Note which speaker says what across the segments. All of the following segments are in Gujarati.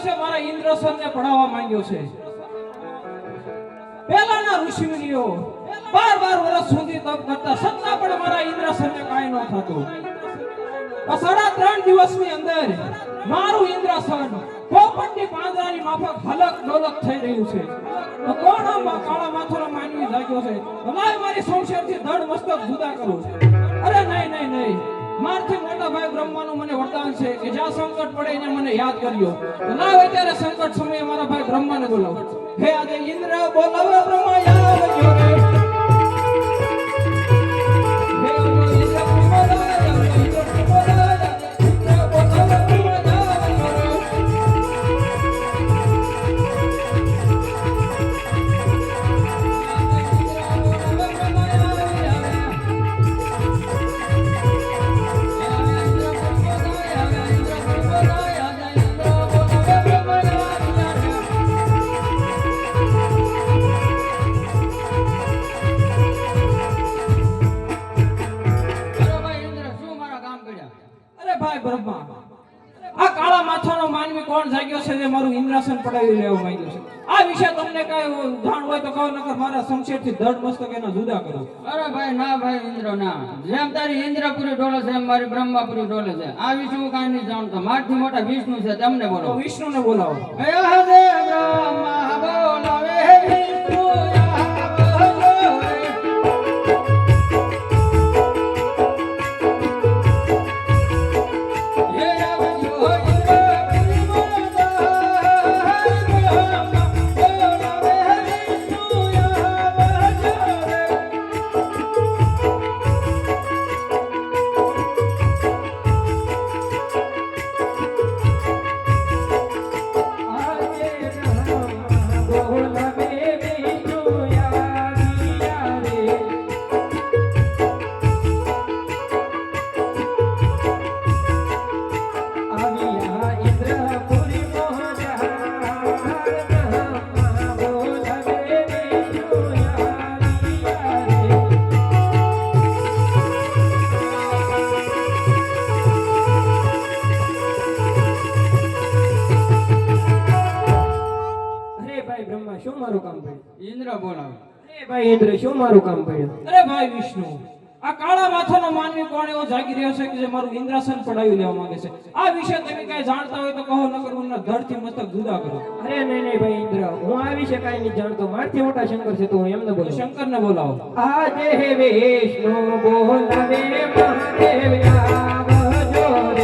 Speaker 1: દિવસે મારા ઇન્દ્રસનને પડાવવા માંગ્યો છે. પહેલાના ઋષિમુનિઓ 12 વર્ષ સુધી તપ કરતા છતાં પણ મારા ઇન્દ્રસનને કાંઈ ન થતું. 3.5 દિવસની અંદર મારું ઇન્દ્રસન પોપટની પાંજરાની માફક હલક ડોલક થઈ રહ્યું છે. તો કોણ આ કાળા માથાનો માનવી જાગ્યો છે? લાય મારી સંશયથી ધડ મસ્તક જુદા કરું. અરે નહીં, મારથી મોટા ભાઈ બ્રહ્માનું મને વરદાન છે કે જ્યાં સંકટ પડે એને મને યાદ કર્યો. લાવ અત્યારે સંકટ સમયે મારા ભાઈ બ્રહ્માને બોલાવો. હે આજે ઇન્દ્ર બોલાવે બ્રહ્મા યાદ કર્યો રે. આ કાળા માથાનો માનવી કોણ જાગ્યો છે જે મારું ઇન્દ્રાસન પડાવી લેવા માંગ્યો છે? આ વિશે તમને કઈ જાણ હોય તો કહો, નકર મારા સંશયથી ધડ મસ્તક એના જુદા કરો.
Speaker 2: અરે ભાઈ ના, ભાઈ ઇન્દ્ર ના. જેમ તારી ઇન્દ્રપુરી ડોલે છે એમ મારી બ્રહ્માપુરી ડોલે છે. આ વિશે હું કાંઈ નહીં જાણતો. મારથી મોટા વિષ્ણુ છે, તમને બોલો.
Speaker 1: વિષ્ણુને બોલાવો.
Speaker 2: હે હે બ્રહ્મા બોલાવે વિષ્ણુ ઇન્દ્ર બોલાવે.
Speaker 1: ભાઈ ઇન્દ્ર શું મારું કામ પડ્યું? અરે ભાઈ વિષ્ણુ, આ કાળા માથાનો માનવી કોણ એવો જાગી રહ્યો છે કે જે મારું ઇન્દ્રાસન પડાવી લેવા માંગે છે? આ વિશે તમે કઈ જાણતા હોય તો કહો, નકર હું ધડથી મસ્તક જુદા કરો.
Speaker 3: અરે નહીં ભાઈ ઇન્દ્ર, હું આ વિશે કાંઈ નહીં જાણતો. મારથી મોટા શંકર છે તો હું એમને બોલું.
Speaker 1: શંકરને બોલાવો.
Speaker 3: આજે વિષ્ણુ બોલાવે મહાદેવ આવજો રે.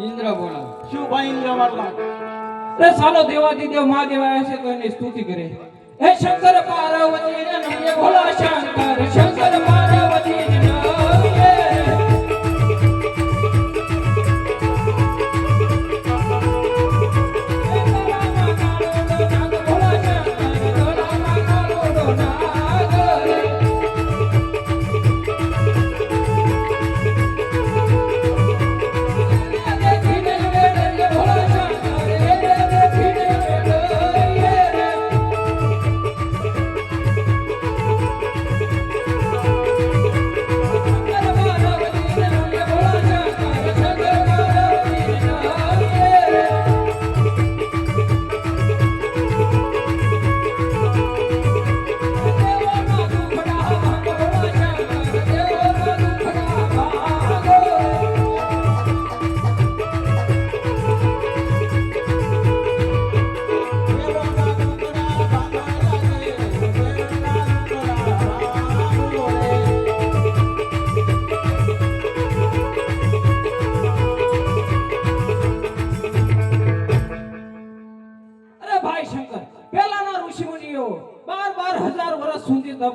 Speaker 2: ઇન્દ્ર બોલાવે.
Speaker 4: શું ભાઈ ઇન્દ્ર મારવા?
Speaker 1: અરે ચાલો દેવાદિદેવ મહાદેવ આવ્યા છે તો એની સ્તુતિ કરે. હે શંકર પાર્વતી નમઃ, ભોળા શંકર શંકર પાર્વતી નમઃ.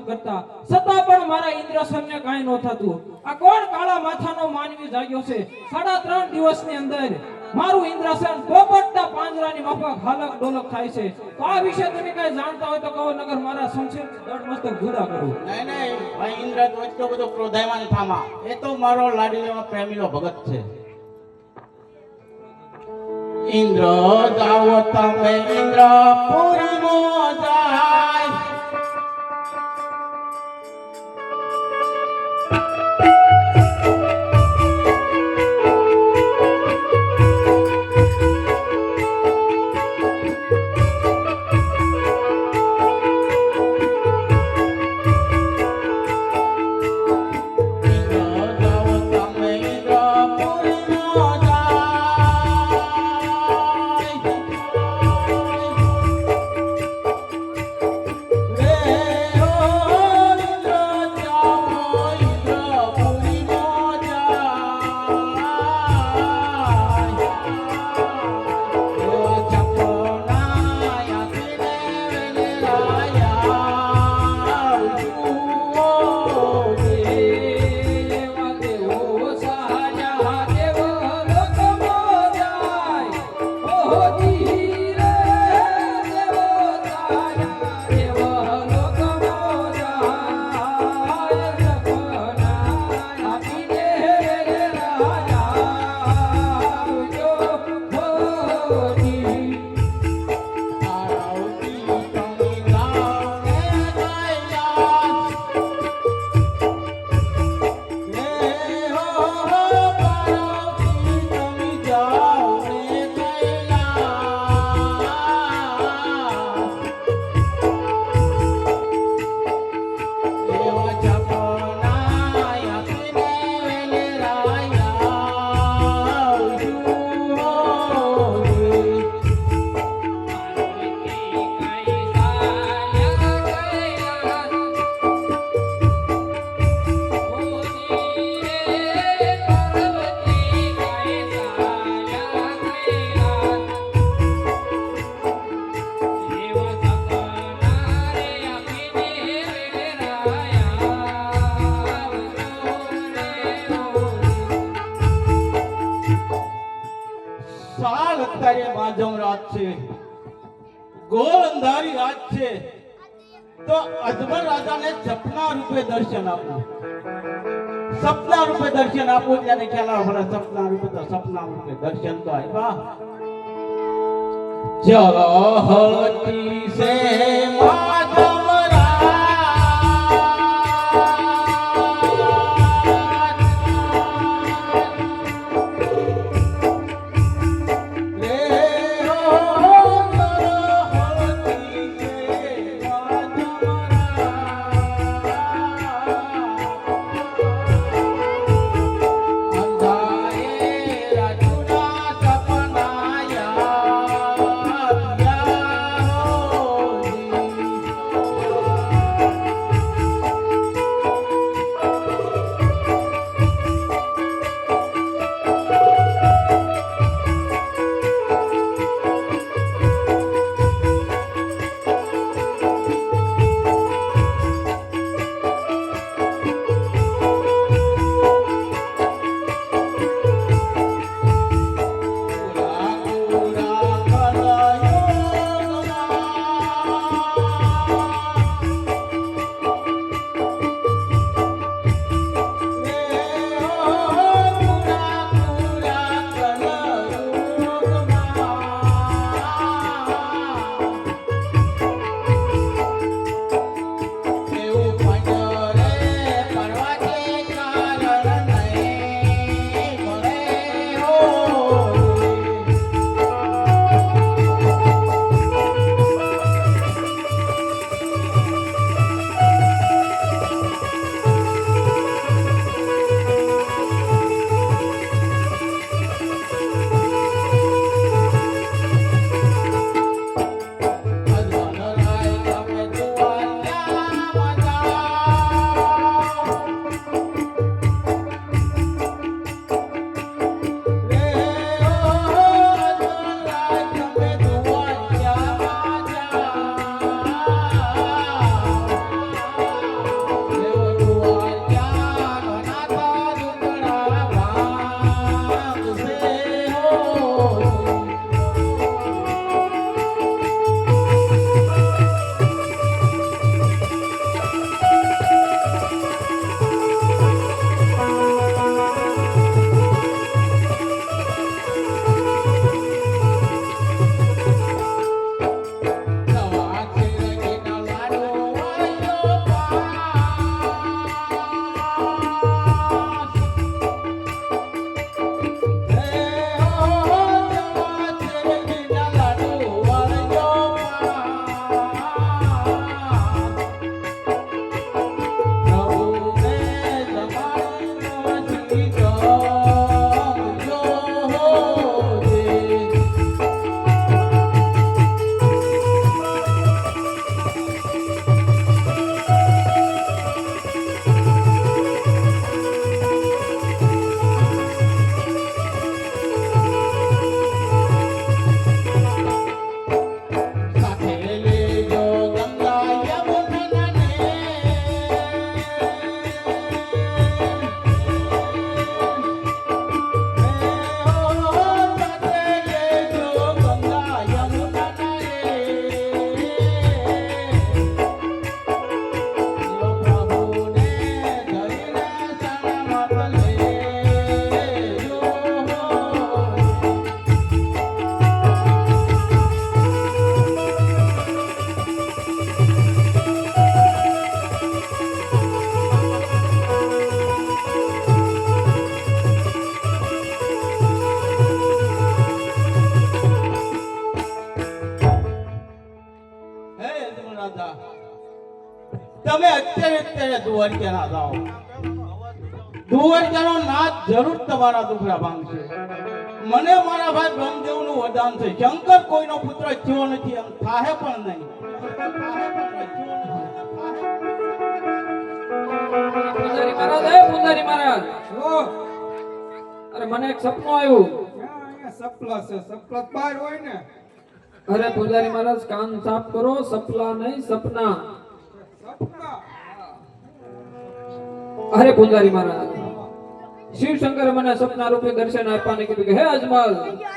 Speaker 1: કરતા છતાં પણ મારા ઇન્દ્રસનને કાંઈ ન થતું. આ કોણ કાળા માથાનો માનવી જાગ્યો છે? 3.5 દિવસની અંદર મારું ઇન્દ્રસન પોપટના પાંજરાની માફક હાલક ડોલક થાય છે. તો આ વિશે તમે કઈ જાણતા હોય તો કહો, નગર મારા સંક્ષેપ દડ મસ્તક જુદા કરું.
Speaker 4: નહીં નહીં ભાઈ ઇન્દ્ર તો એટલો બધો ક્રોધાયમાન થામા. એ તો મારો લાડીલો પ્રેમીલો ભગત છે. ઇન્દ્ર જાઓ તમે ઇન્દ્ર પુરીમાં જાય. સાલ અત્યારે માધમ રાત છે, ગોળ અંધારી રાત છે, તો અજમલ રાજાને સપના રૂપે દર્શન આપો. સપના રૂપે દર્શન આપો ત્યારે ખ્યાલ આવે ભલે સપના રૂપે તો સપના રૂપે દર્શન તો આવ્યા. ચલો હળતી સે માધવ તમે અત્યારે દ્વારકા ના જાઓ. દ્વારકાનો નાથ જરૂર તમારા દુખડા ભાંગશે. મને મારા ભાઈ બ્રહ્મદેવનું વરદાન છે, શંકર કોઈનો પુત્ર થયો નથી, એમ થાહે પણ નહીં.
Speaker 1: પૂજારી મહારાજ, હે પૂજારી મહારાજ, અરે મને એક સપનું આવ્યું.
Speaker 5: સપલા છે, સપલા બહાર હોય ને.
Speaker 1: અરે પૂજારી મહારાજ, કાન સાફ કરો, સપલા નહીં સપના.
Speaker 5: સપના
Speaker 1: અરે પૂજારી મહારાજ, શિવ શંકરે મને સપના રૂપે દર્શન આપવાને કીધું કે હે અજમલ,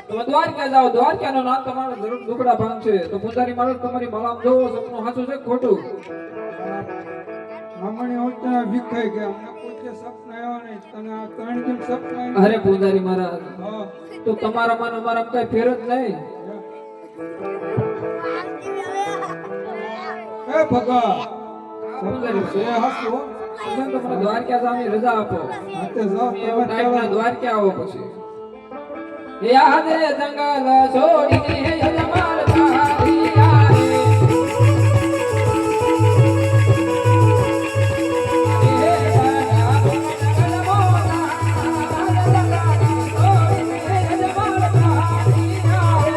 Speaker 1: તમે દ્વારકા જાઓ, દ્વારકાનો નાથ તમારા જરૂર દુખડા ભાંગશે. તો પૂજારી મહારાજ, તમારી માળામાં જોવો, સપનું સાચું છે કે ખોટું?
Speaker 5: હમણાં હોતા વિખાઈ ગયા, અમને કોઈ કે સપના આવ્યો નહીં. તને આ 3 દિન સપના આવ્યા.
Speaker 1: અરે પૂજારી મહારાજ,
Speaker 5: હા.
Speaker 1: તો તમારામાં ને અમારામાં કઈ ફેર જ નહીં.
Speaker 5: એ ભગા
Speaker 1: પૂજારી
Speaker 5: છે હાસુ
Speaker 1: તમે તો મને દ્વારકા જવાની રજા આપો.
Speaker 5: હાથે જાઓ
Speaker 1: એવો
Speaker 5: તમે
Speaker 1: ટાઈમ ના દ્વારકા આવો પછી. યાદ રે જંગલ છોડીને યજમાન તારી આવે. હે બાળા જંગલ મોના, છોડીને યજમાન તારી આવે.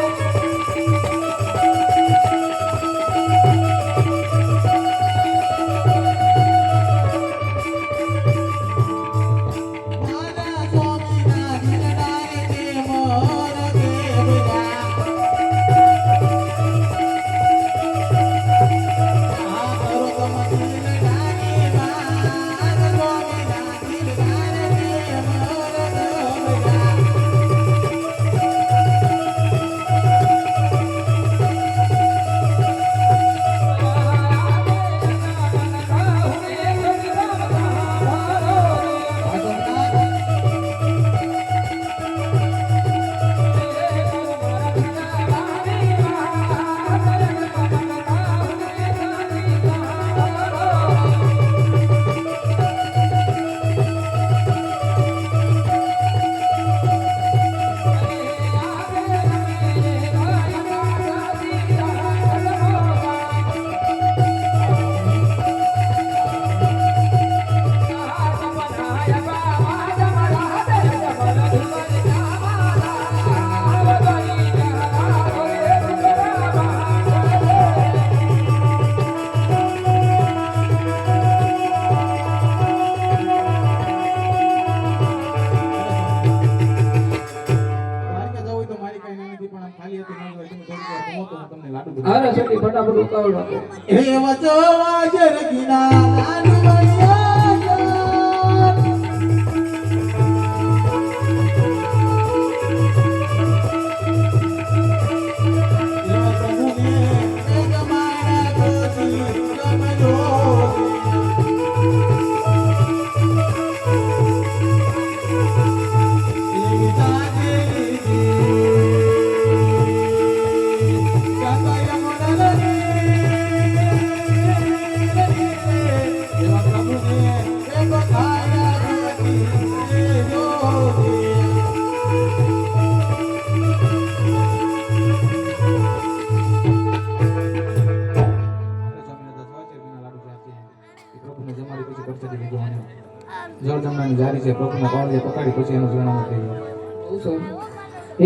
Speaker 1: અરે છોટી ફટાફટ ઉતાવળ રાખો.
Speaker 4: હે વચો વાજર ગિના લાડુ બળિયા
Speaker 6: જારી છે પ્રભુને પાવડે પકડી પછી એનું જણાવવું થયું.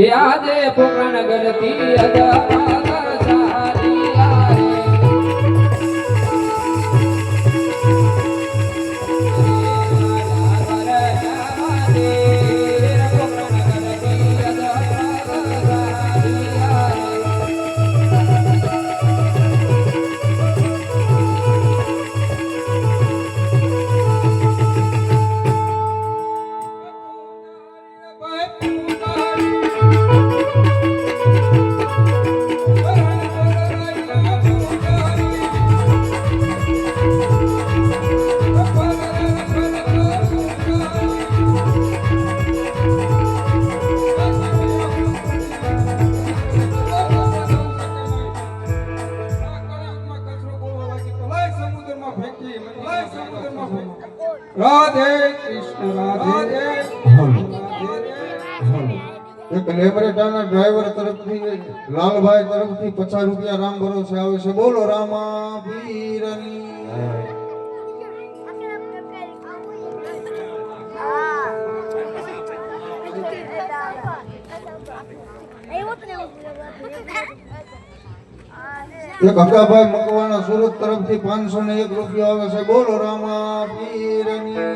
Speaker 1: યાદે પોકણ ગરતી અદા સારી આરે.
Speaker 5: રાધે કૃષ્ણ રાધે.
Speaker 6: એક લેબરેટાના ડ્રાઈવર તરફથી લાલભાઈ તરફથી 50 રૂપિયા રામ ભરોસે આવે છે. બોલો રામા પીરની.
Speaker 7: એક હકાભાઈ મકવાણા સુરત તરફથી 501 રૂપિયા આવે છે. બોલો રામા પીરની.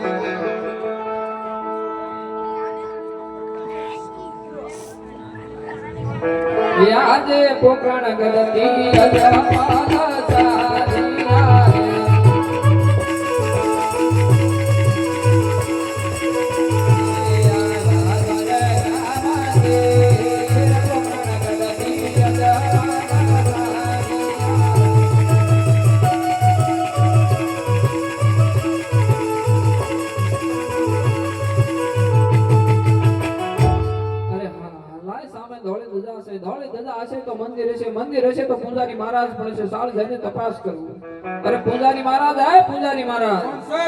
Speaker 1: યાદે પોકરણ ગલતી અજમાના સારિયા રે. ધોળી ધજા હશે તો મંદિર હશે, મંદિર હશે તો પૂજારી મહારાજ પણ હશે. સાલ જઈને તપાસ કરવું. અરે પૂજારી મહારાજ, હે પૂજારી મહારાજ,
Speaker 5: કોણ છે?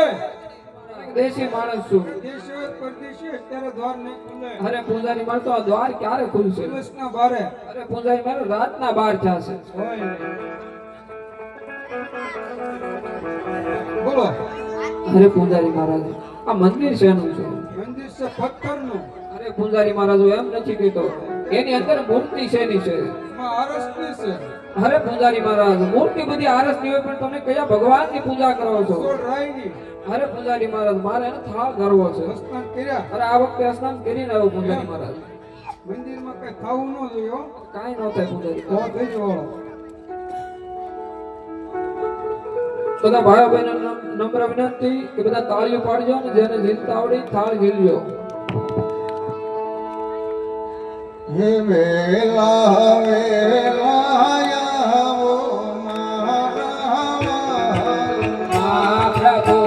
Speaker 1: દેશી માણસ છું.
Speaker 5: દેશી હોય, પરદેશી હોય, ત્યારે દ્વાર નહીં ખુલે.
Speaker 1: અરે પૂજારી મહારાજ, તો આ દ્વાર ક્યારે ખુલશે?
Speaker 5: દિવસના બારે
Speaker 1: અરે પૂજારી મહારાજ, રાતના 12 થશે.
Speaker 5: હોય નહીં. બોલો,
Speaker 1: અરે પૂજારી મહારાજ, આ મંદિર શેનું છે?
Speaker 5: મંદિર છે પથ્થરનું.
Speaker 1: અરે પૂજારી મહારાજ, હું એમ નથી કહેતો, એની અંદર મૂર્તિ શેની છે?
Speaker 5: એમાં આરસની છે.
Speaker 1: અરે પૂજારી મહારાજ, મૂર્તિ બધી આરસની હોય, પણ તમે કયા ભગવાનની પૂજા કરો છો?
Speaker 5: સોળ રાયની.
Speaker 1: અરે પૂજારી મહારાજ, મારે એને થાળ ધરવો છે.
Speaker 5: સ્નાન કર્યા.
Speaker 1: અરે આ વખતે સ્નાન કરીને આવું પૂજારી મહારાજ.
Speaker 5: મંદિરમાં કઈ ખાવું ન જોઈએ હો.
Speaker 1: કાંઈ ન થાય પૂજારી
Speaker 5: તો
Speaker 1: મહારાજ.
Speaker 5: થઈ જવાળો.
Speaker 1: બધા ભાઈઓ બહેનો નમ્ર વિનંતી કે બધા તાળીઓ પાડજો અને જેને ઝીલતા આવડી થાળ ઝીલજો.
Speaker 7: હે વેલા વેલા આવો મારા
Speaker 1: પ્રભુ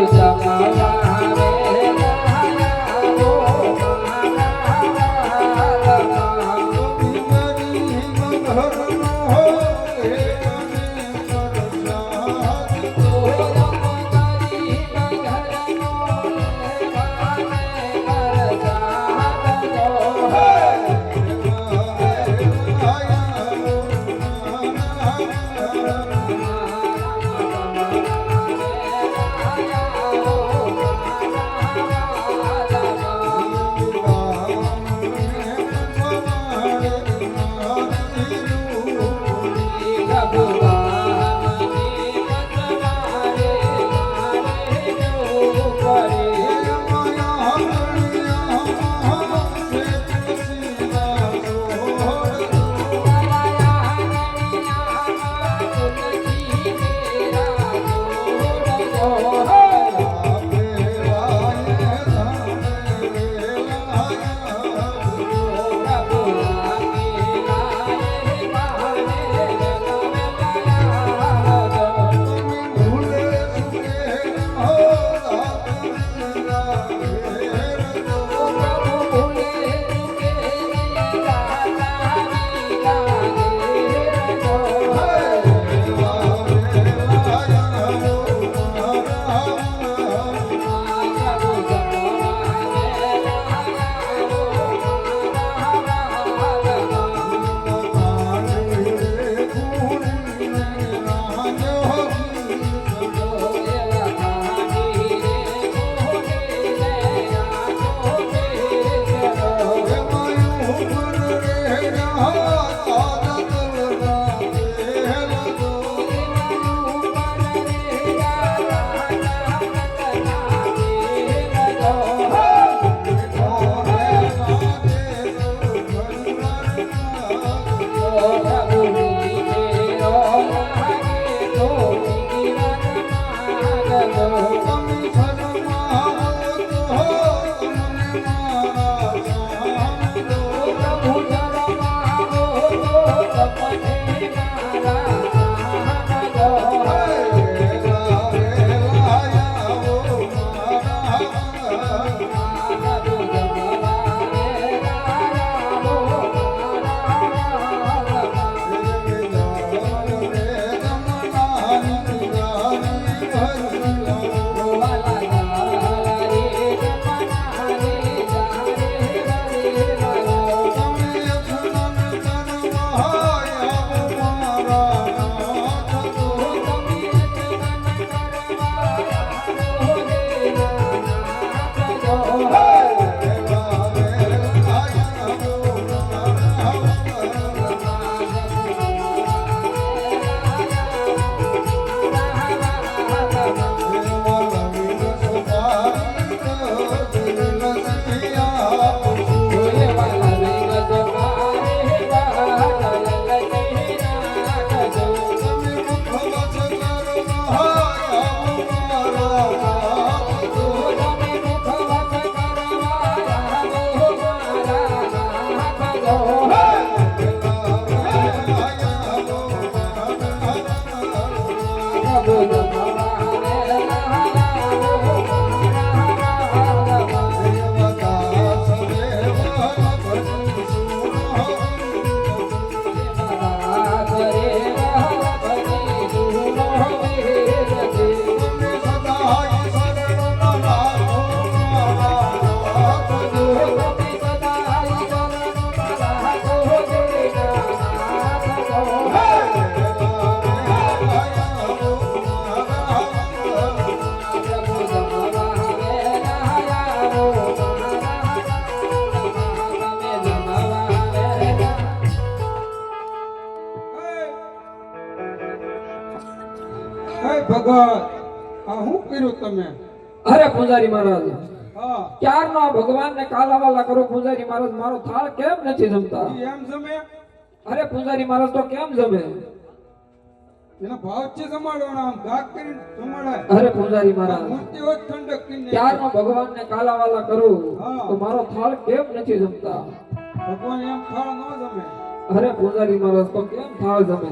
Speaker 5: ભગત આ શું કર્યું તમે?
Speaker 1: અરે પૂજારી મહારાજ,
Speaker 5: હા
Speaker 1: ક્યારનો આ ભગવાનને કાલાવાલા કરો પૂજારી મહારાજ, મારો થાળ કેમ નથી જમતા?
Speaker 5: ઈ એમ જમે
Speaker 1: અરે પૂજારી મહારાજ તો કેમ જમે?
Speaker 5: એના ભાવથી જમાડવાના, આમ દાગ કરીને જમાડાય.
Speaker 1: અરે પૂજારી મહારાજ,
Speaker 5: મૂર્તિ હોય તો ઠંડક કરીને
Speaker 1: ક્યારનો ભગવાનને કાલાવાલા કરું
Speaker 5: હા.
Speaker 1: તો મારો થાળ કેમ નથી જમતા?
Speaker 5: ભગવાન એમ થાળ ન જમે.
Speaker 1: અરે પૂજારી મહારાજ તો કેમ થાળ જમે?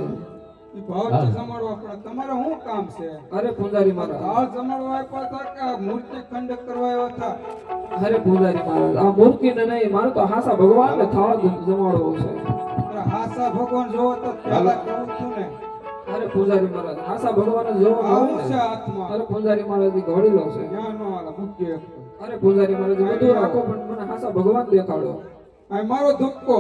Speaker 5: ઈ ભાવથી જમાડવા પડે. તમારે શું કામ છે?
Speaker 1: અરે પૂજારી મહારાજ,
Speaker 5: થાળ જમાડવા આપ્યા હતા કે આ મૂર્તિ ઠંડક કરવા આવ્યા હતા?
Speaker 1: અરે પૂજારી મહારાજ, આ મૂર્તિને નહીં, મારે તો હાસા ભગવાનને થાળ જમાડવો છે.
Speaker 5: અરે હાસા ભગવાન જોવો તો પહેલા કહું છું ને.
Speaker 1: અરે પૂજારી મહારાજ, હાસા ભગવાનને જોવો
Speaker 5: આવું
Speaker 1: હોય
Speaker 5: છે
Speaker 1: ને.
Speaker 5: હાથમાં.
Speaker 1: અરે પૂજારી મહારાજ ઈ ઘોડીલો છે.
Speaker 5: ત્યાં નો હાલે, મૂકી એક.
Speaker 1: અરે પૂજારી મહારાજ, બધું રાખો પણ મને હાસા ભગવાન દેખાડો.
Speaker 5: આ મારો ધક્કો.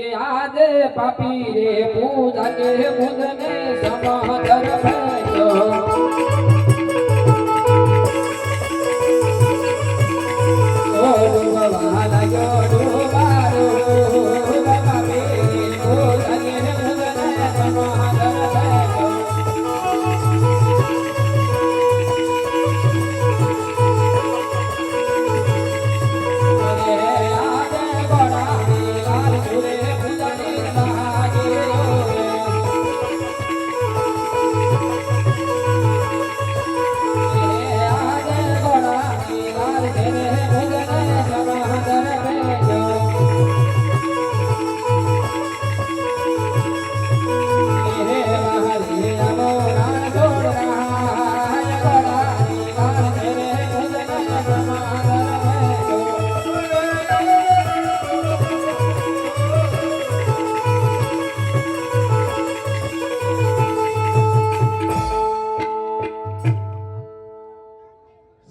Speaker 1: એ આદે પાપી રે પૂજા કે મુદને સમાદર ભજો. ઓ ડુબવા લાગ્યો ડુબારો, પાપી રે પૂજા કે મુદને સમાદર ભજો.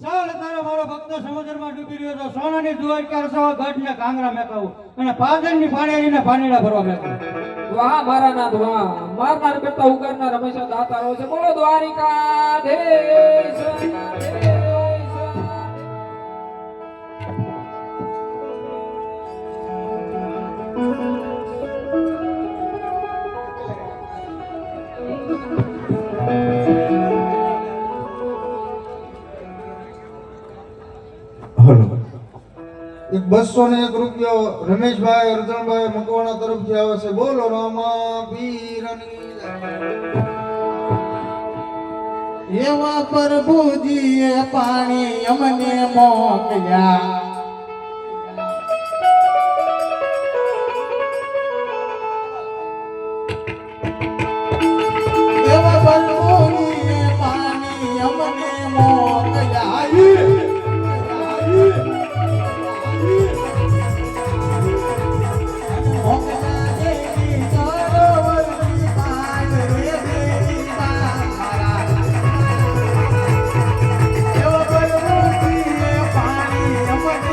Speaker 4: ચાલ તારો મારો ભક્ત સમુદ્રમાં ડૂબી રહ્યો તો સોનાની દુવાઈ કરશો ગઢને કાંગરા મેકાવું અને પાદરની પાણીને પાણીડા ભરવા મેકાવું.
Speaker 1: વાહ મારા નાથ વાહ, મારનાર કરતા ઉગારનાર હંમેશા દાતારો છે. બોલો દ્વારિકાધીશ.
Speaker 7: હલો. એક 201 રૂપિયો રમેશભાઈ અર્જણભાઈ મકવાણા તરફથી આવે છે. બોલો રામા પીરની જય.
Speaker 4: એવા પ્રભુજીએ પાણી અમને મોકલ્યા, એવા પ્રભુજીએ પાણી અમને મોકલ્યા. મોકલ્યા દેવી સરોવરની પાર રે દેવી મારા. એવા પ્રભુજીએ પાણી અમને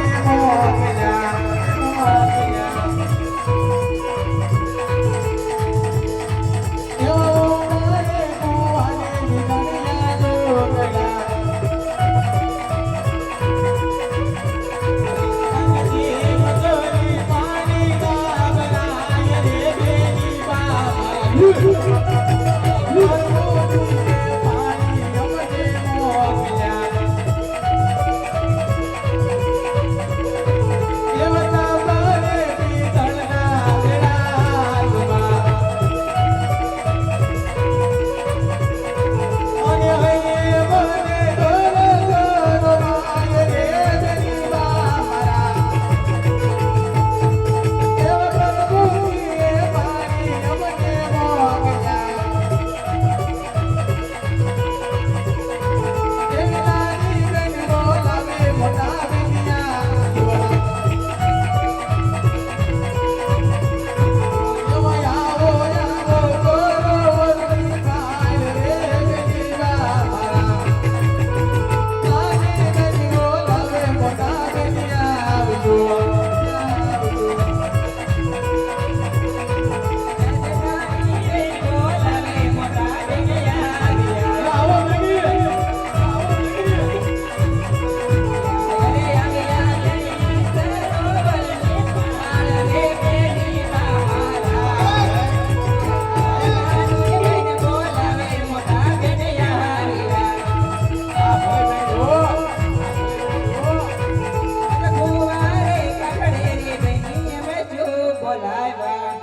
Speaker 3: બોલાવ્યા.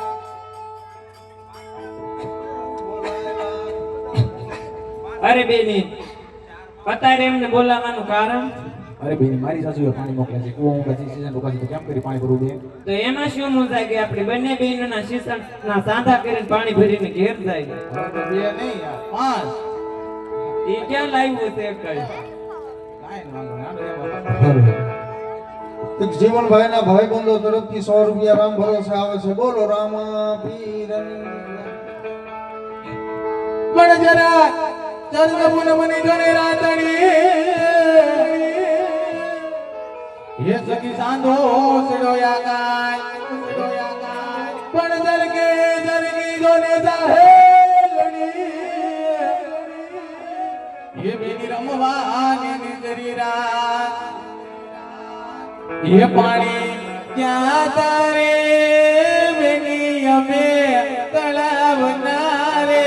Speaker 1: અરે બેની અત્યારે એમને બોલાવવાનું કારણ
Speaker 6: અરે બેની મારી સાસુએ પાણી મોકલે છે કુવા મોકલે છે સીઝન રોકાશે તો કેમ કરી પાણી ભરવું બે
Speaker 1: તો એમાં શું મૂંઝાય કે આપણે બંને બહેનોના શિક્ષણના સાંધા કરીને પાણી ભરીને ઘેર જાય
Speaker 4: હવે તો બે નહીં યાર, 5.
Speaker 1: એ ક્યાં લાવ્યું છે કઈ
Speaker 4: કાંઈ વાંધો નહીં, હાલો એમાં.
Speaker 7: એક જીવનભાઈ ના ભાઈબંધો તરફથી 100 રૂપિયા રામ ભરોસે આવે છે બોલો રામા પીર
Speaker 4: પણ જરા ચરગબુન મની જોને રાતડી હે સખી સાંધો સડોયા કાય પણ જરગી જોને જાહેલડી હે બેની રમવાની નિજરી રાત હે પાણી ક્યાં તારે બેની અમે તળાવના રે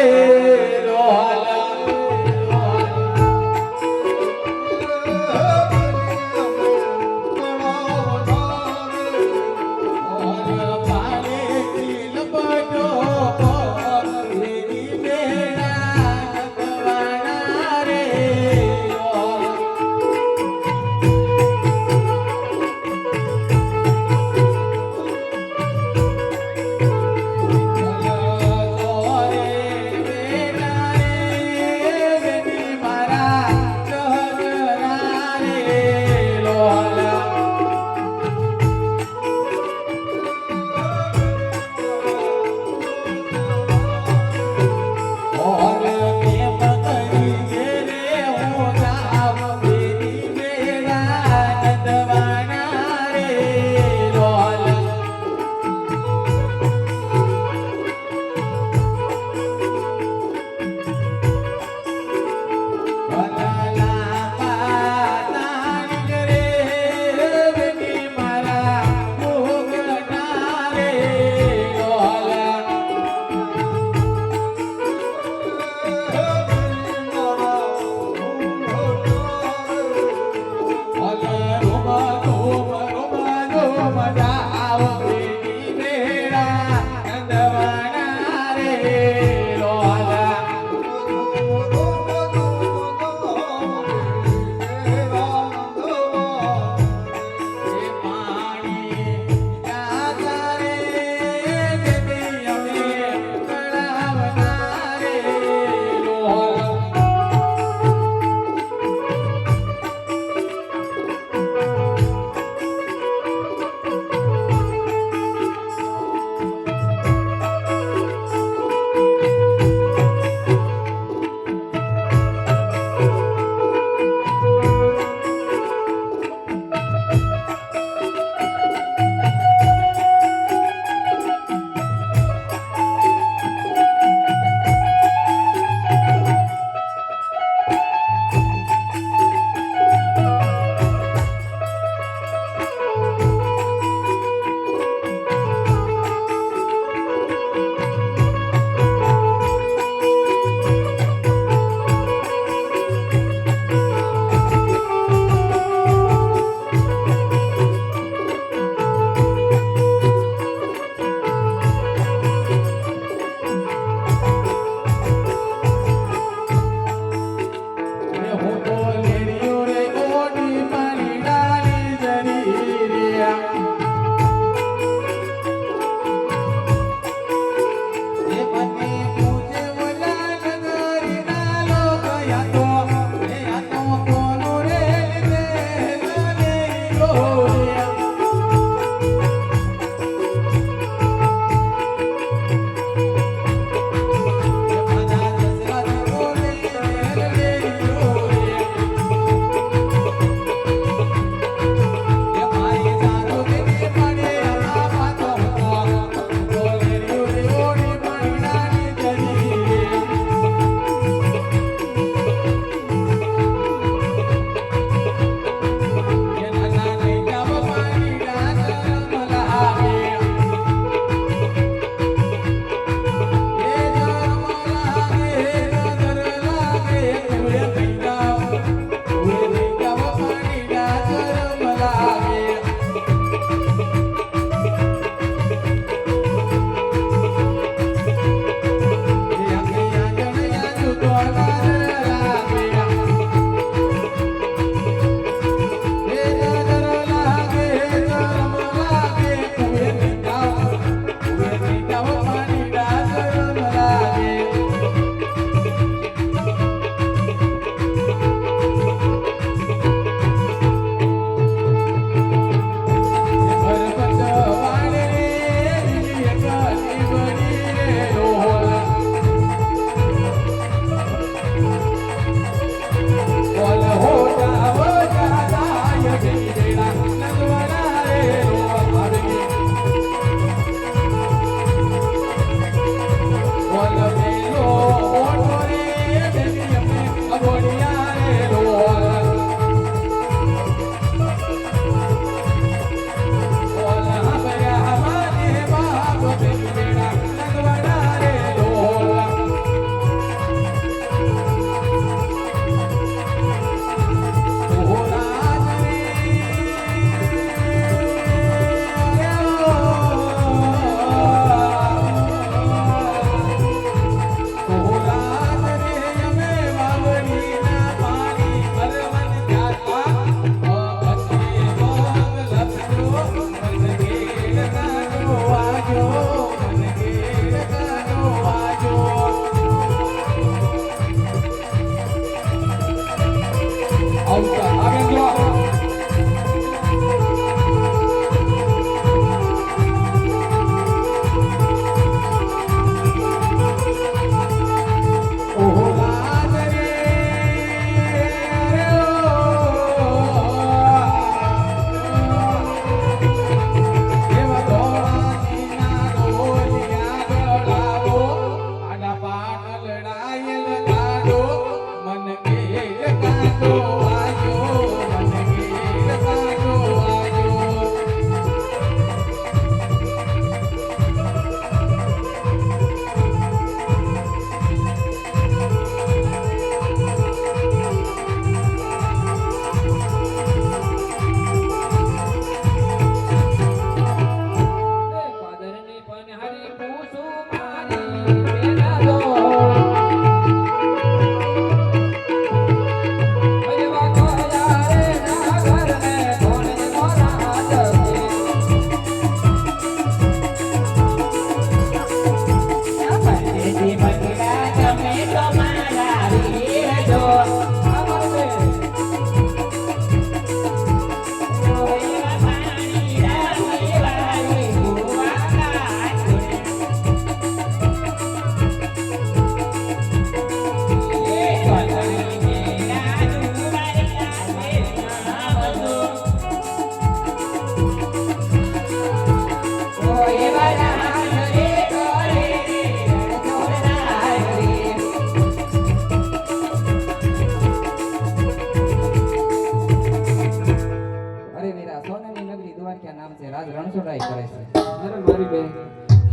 Speaker 1: બે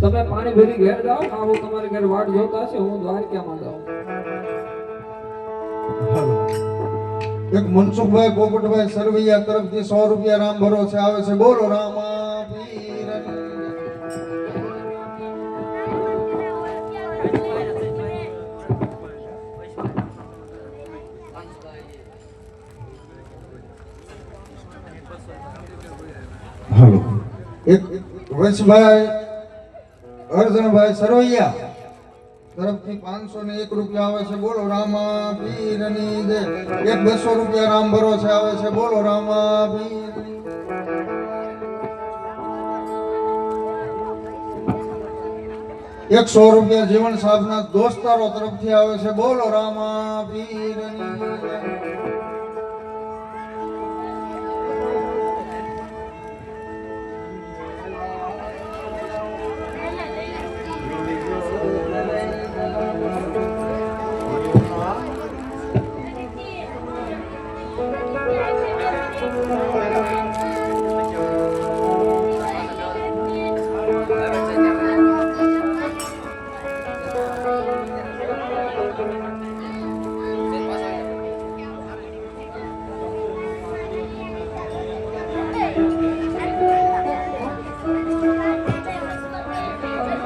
Speaker 1: તમે પાણી ભરી ઘેર જાઓ, આવું તમારે ઘેર વાટ જોતા છે, હું દ્વારકામાં જાઉં.
Speaker 7: હાલો. એક મનસુખભાઈ પોપટભાઈ સરવૈયા તરફથી 100 રૂપિયા રામ ભરોસે આવે છે. બોલો રામા પીરની. હાલો. એક વંશભાઈ અર્જણભાઈ સરવૈયા તરફથી 501 રૂપિયા આવે છે. બોલો રામા પીરની જય. એક 200 રૂપિયા રામ ભરોસે આવે છે. બોલો રામા પીરની. એક 100 રૂપિયા જીવન સાહેબના દોસ્તારો તરફથી આવે છે. બોલો રામા પીરની જય.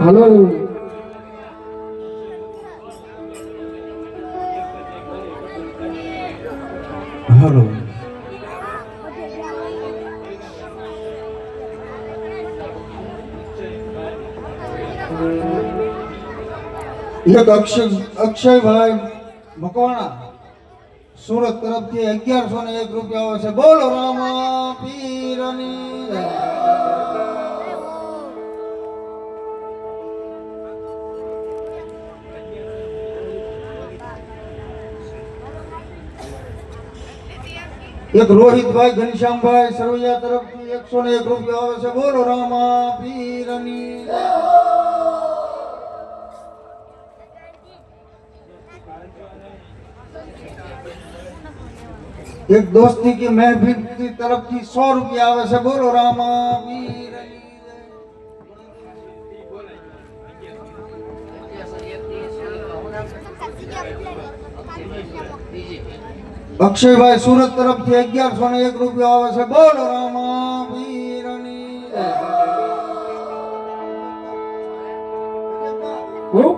Speaker 1: હાલો.
Speaker 7: હાલો. એક અક્ષયભાઈ મકવાણા સુરત તરફથી 1101 રૂપિયા આવે છે. બોલો રામા પીરની જય. એક રોહિતભાઈ ઘનશ્યામભાઈ સરવૈયા તરફથી 101 રૂપિયા આવે છે. બોલો રામા પીરની જય. એક દોસ્તી की महफिल की तरफથી 100 રૂપિયા આવે છે. બોલો રામા પીરની જય. અક્ષયભાઈ સુરત તરફથી 1101 રૂપિયા આવે છે. બોલો રામા પીરની જય.
Speaker 1: હું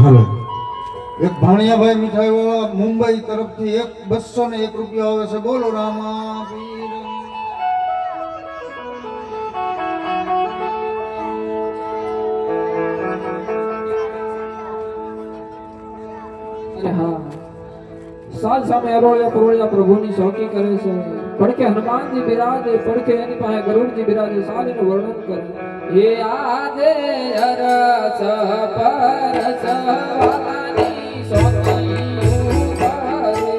Speaker 7: હાલો. એક ભાણિયાભાઈ મીઠાઈવાળા મુંબઈ તરફથી 201 રૂપિયા આવે છે. બોલો રામા પીરની.
Speaker 1: અરે હા, સાલ સામે અરોળ્યા પરોળ્યા પ્રભુની ચોકી કરે છે. પડકે હનુમાનજી બિરાજે, પડકે એની પાસે ગરુડજી બિરાજે. સાલીનું વર્ણન કરે. એ આજે અરસ પરસ વાલાની ચોકી ઉભારે.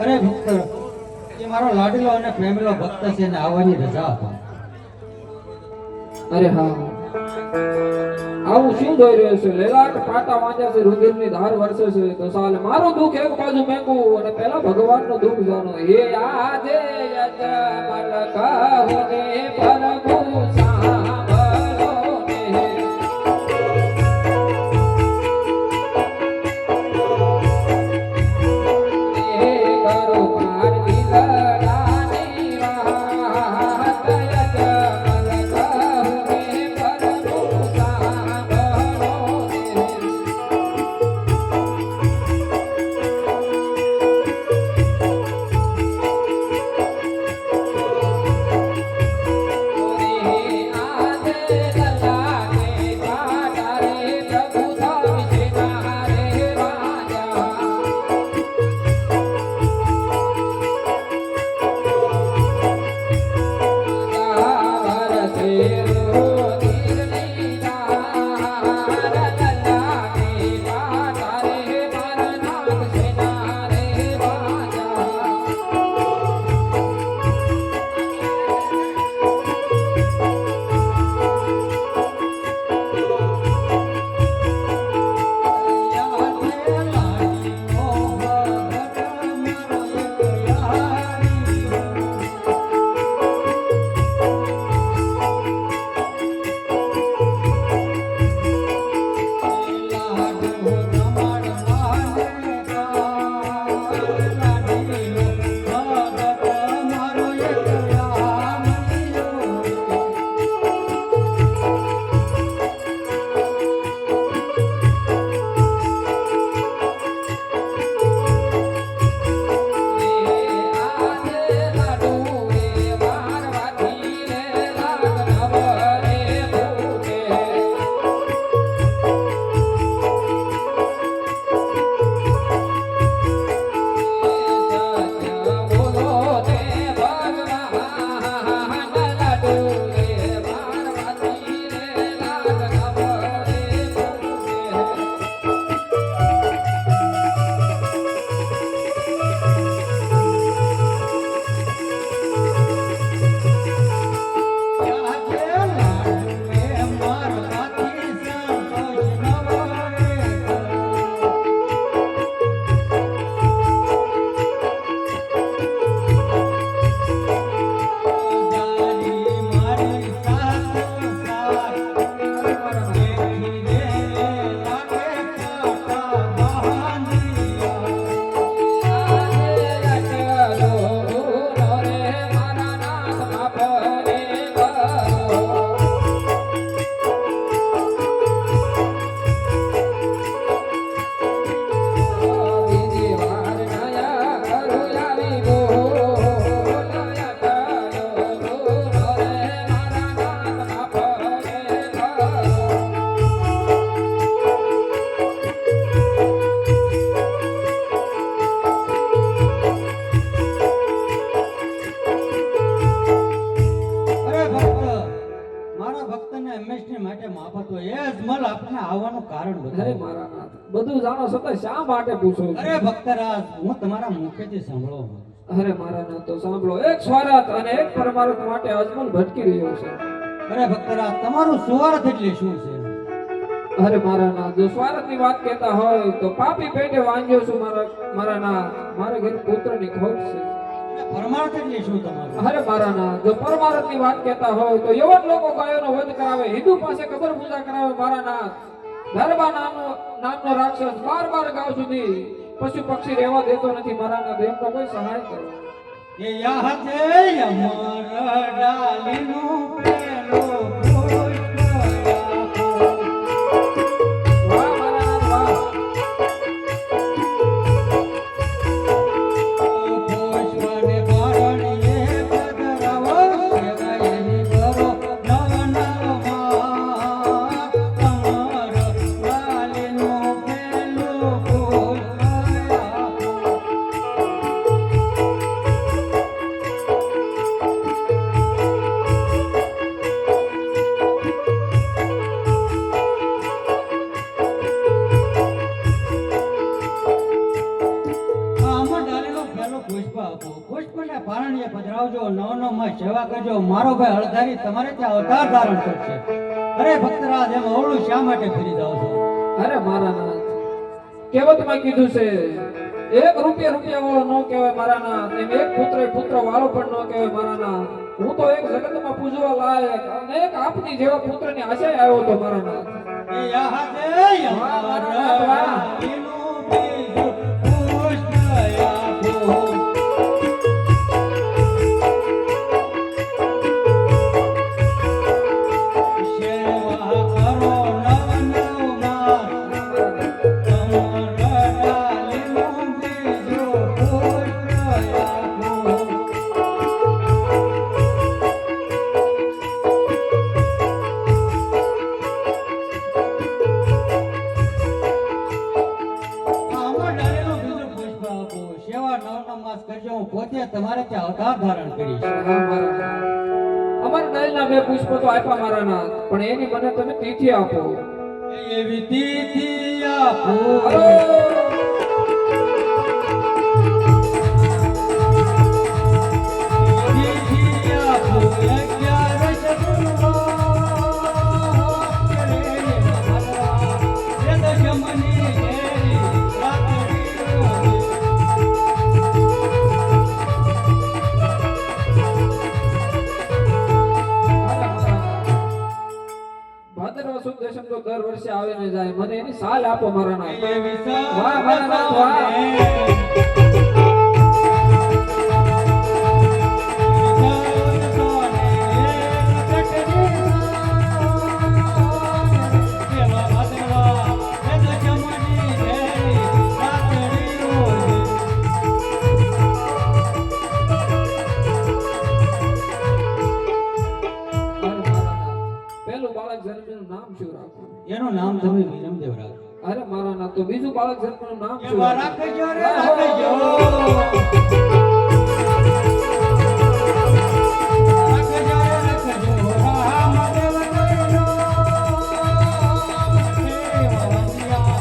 Speaker 2: અરે ભક્ત એ મારો લાડીલો અને પ્રેમેલો ભક્ત છે ને આવવાની રજા આપો.
Speaker 1: અરે હા, આવું શું જોઈ રહ્યો છે? લેલાટ પાટા વાંચ્યા છે, રુધિરની ધાર વરસે છે. તો સાલે મારું દુઃખ એક બાજુ મેકું અને પહેલા ભગવાનનું દુઃખ જાણો. હે આજે યજમલ કહુને પ્રભુ સાંભળો ને. હે કરો પાર દિલડાની વાત, યજમલ કહુને પ્રભુ સાંભળો ને. અરે મારા નાથ, બધું જાણો છતાં શા માટે પૂછો છો?
Speaker 2: અરે ભક્તરાજ હું તમારા મુખેથી સાંભળો.
Speaker 1: અરે મારા નાથ, તો સાંભળો. એક સ્વાર્થ અને એક પરમાર્થ માટે અજમલ ભટકી રહ્યો છે.
Speaker 2: અરે ભક્તરાજ તમારું સ્વાર્થ એટલે શું છે?
Speaker 1: અરે મારા નાથ, જો સ્વાર્થની વાત કહેતા હોય તો પાપી પેટે વાંજ્યો છું મારા નાથ. મારા ઘરે પુત્રની ખોટ છે.
Speaker 2: પરમાર્થ એટલે શું તમારું?
Speaker 1: અરે મારા નાથ, જો પરમાર્થની વાત કહેતા હોય તો યવન લોકો ગાયોનો વધ કરાવે, હિન્દુ પાસે કબર પૂજા કરાવે. મારા નાથ, ધર્મા નામનો રાક્ષસ 12 ગાંવ સુધી પશુ પક્ષી રહેવા દેતો નથી. મારા નાથ, એમનો કોઈ સહાય કરો.
Speaker 2: એ યાદ છે અમારા ડાલીનું પેલો ફૂલ કયા.
Speaker 1: વાહ મારા નાથ, વાહ.
Speaker 2: પુષ્પને બારણીએ પધરાવો, સેવાયની કરો નવનવમાં. અમારા ડાલીનું પેલું ફૂલ કયા.
Speaker 8: પધરાવજો, નવ નવ માં સેવા કરજો. મારો ભાઈ હળધારી તમારે ત્યાં અવતાર ધારણ કરશે. અરે ભક્તરાજ, એમ અવળું શા માટે ફરી જાઓ છો?
Speaker 1: અરે મારા નાથ, કહેવતમાં કીધું છે, એક રૂપિયા વાળો ન કહેવાય મારા નાથ, એમ એક પુત્ર વાળો પણ ન કહેવાય મારા નાથ. હું તો એક જગતમાં પૂજવા લાયક અને એક આપની જેવા પુત્રની આશાએ આવ્યો તો મારા નાથ.
Speaker 8: એ યાદે
Speaker 1: વાહ, મારા નાથ, વાહ.
Speaker 8: યાદીનું બીજું પુષ્પ આપો. સેવા કરો નવ નવમાં, તમારા ડાલીનું બીજું પુષ્પ આપો. આમાં ડાળીનું બીજું પુષ્પ આપો. સેવા નવ નવ માસ કરજો. હું પોતે તમારે ત્યાં અવતાર ધારણ કરીશ.
Speaker 1: હા, મારા નાથ. અમારા ડાયલના બે પુષ્પો તો આપ્યા મારા નાથ, પણ એની મને તમે તિથિ આપો.
Speaker 8: એવી તિથિ આપો.
Speaker 1: હલો.
Speaker 8: તિથિ આપો. 11 દશમની ઘેરી રાત્રિ.
Speaker 1: ભાદરવા સુદ દશમ તો દર વર્ષે આવે ને જાય, મને એની સાલ આપો મારા નાથ.
Speaker 8: એવી
Speaker 1: વાહ, મારા નાથ, વાહ. અરે મારા નાથ, પહેલું બાળક જન્મ્યું નામ શું રાખું?
Speaker 8: એનું નામ તમે વિરમદેવ રાખો.
Speaker 1: અરે મારા નાથ, તો બીજું બાળક જન્મ્યું નામ શું
Speaker 8: એવા
Speaker 1: રાખું?
Speaker 8: રાખજો રે,
Speaker 1: આહો.
Speaker 8: રાખજો. રાખજો રે, રાખજો. રામદેવ કૈનો દેવવંદિયા.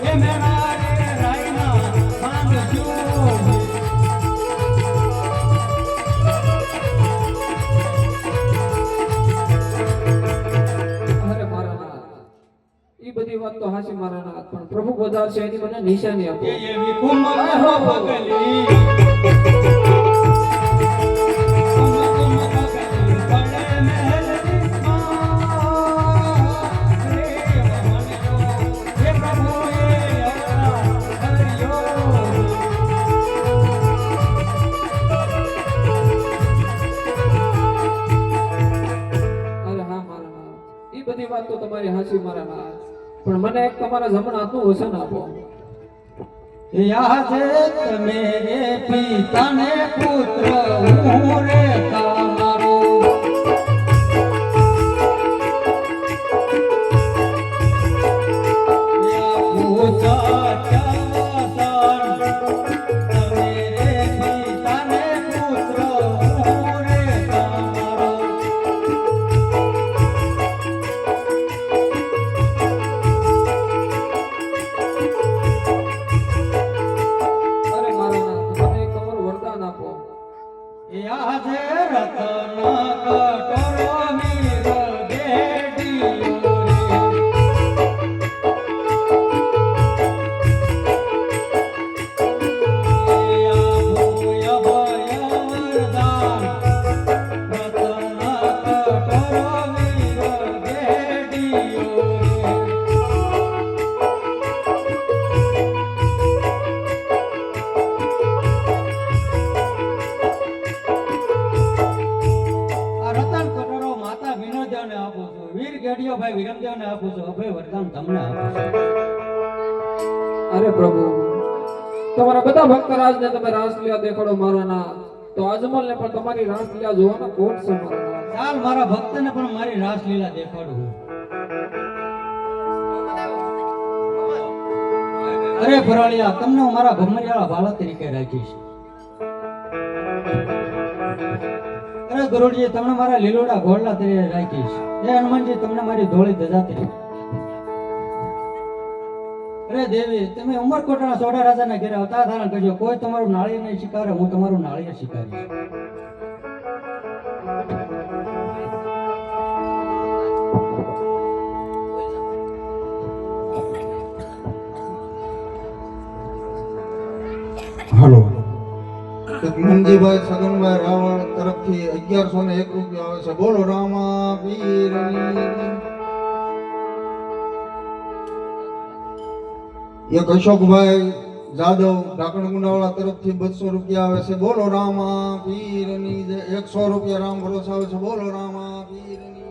Speaker 8: એ મેરા રે રાયના માંગજો.
Speaker 1: અરે મારા નાથ, ઈ બધી વાત તો હાચી મારા નાથ, પણ પ્રભુ પધારશે એની મને નિશાની આપો.
Speaker 8: એવી કુમકુમ પગલી. કુમકુમ પગલી પડે મહેલની રે વમનજો. હે પ્રભુએ અવતાર ધર્યો.
Speaker 1: અરે હા મારા નાથ, ઈ બધી વાત તો તમારી હાચી મારા નાથ, પણ મને એક તમારા જમણા હાથનું વચન આપો.
Speaker 8: યાદ તમે રે પિતાને પુત્ર હું રે તમારો. તમે રે પિતાને પુત્ર હું રે તમારો.
Speaker 1: અરે મારા નાથ, મને એક તમારું વરદાન આપો.
Speaker 8: યાદ રતન કટોરો મીર બેડીયો રે. ભાઈ વિરમદેવને આપું છું. અભય વરદાન તમને આપું છું.
Speaker 1: અરે પ્રભુ, તમારા બધા ભક્તરાજને તમે રાસલીલા દેખાડો મારા નાથ, તો અજમલને પણ તમારી રાસલીલા જોવાના કોટ છે મારા નાથ.
Speaker 8: ચાલ મારા ભક્તને પણ મારી રાસલીલા દેખાડું. અરે ભરાળિયા, તમને હું મારા ભમરિયાળા ભાલા તરીકે રાખીશ. અરે ગરુડજી, તમને મારા લીલોડા ઘોડલા તરીકે રાખીશ. એ હનુમાનજી, તમને મારી ધોળી ધજા તરીકે. અરે દેવી, તમે ઉમરકોટના સોડા રાજાના ઘેરે અવતાર ધારણ કરજો. કોઈ તમારું નાળિયેર નહીં શિકારે, હું તમારું નાળિયેર શિકારીશ.
Speaker 7: હાલો એક મુંજીભાઈ સગનભાઈ રાવળ તરફથી 1101 રૂપિયા આવે છે. બોલો રામા પીરની. એક અશોકભાઈ જાદવ ઢાકણ ગુંડાવાળા તરફથી 200 રૂપિયા આવે છે. બોલો રામા પીરની જય. 100 રૂપિયા રામ ભરોસે આવે છે. બોલો રામા પીરની જય.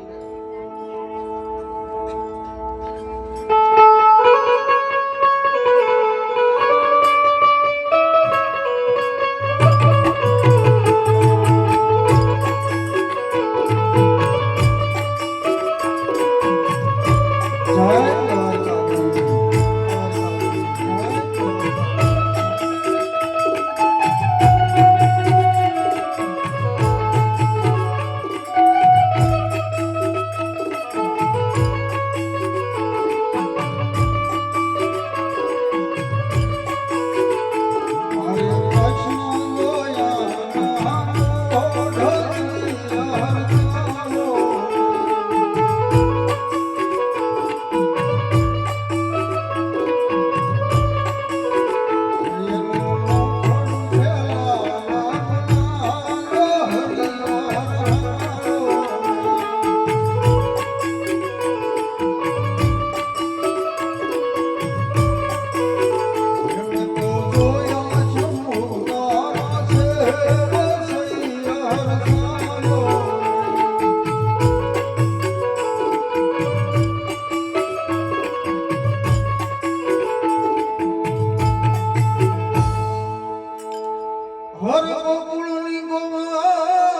Speaker 7: હર ગોકુળની ગોવાળ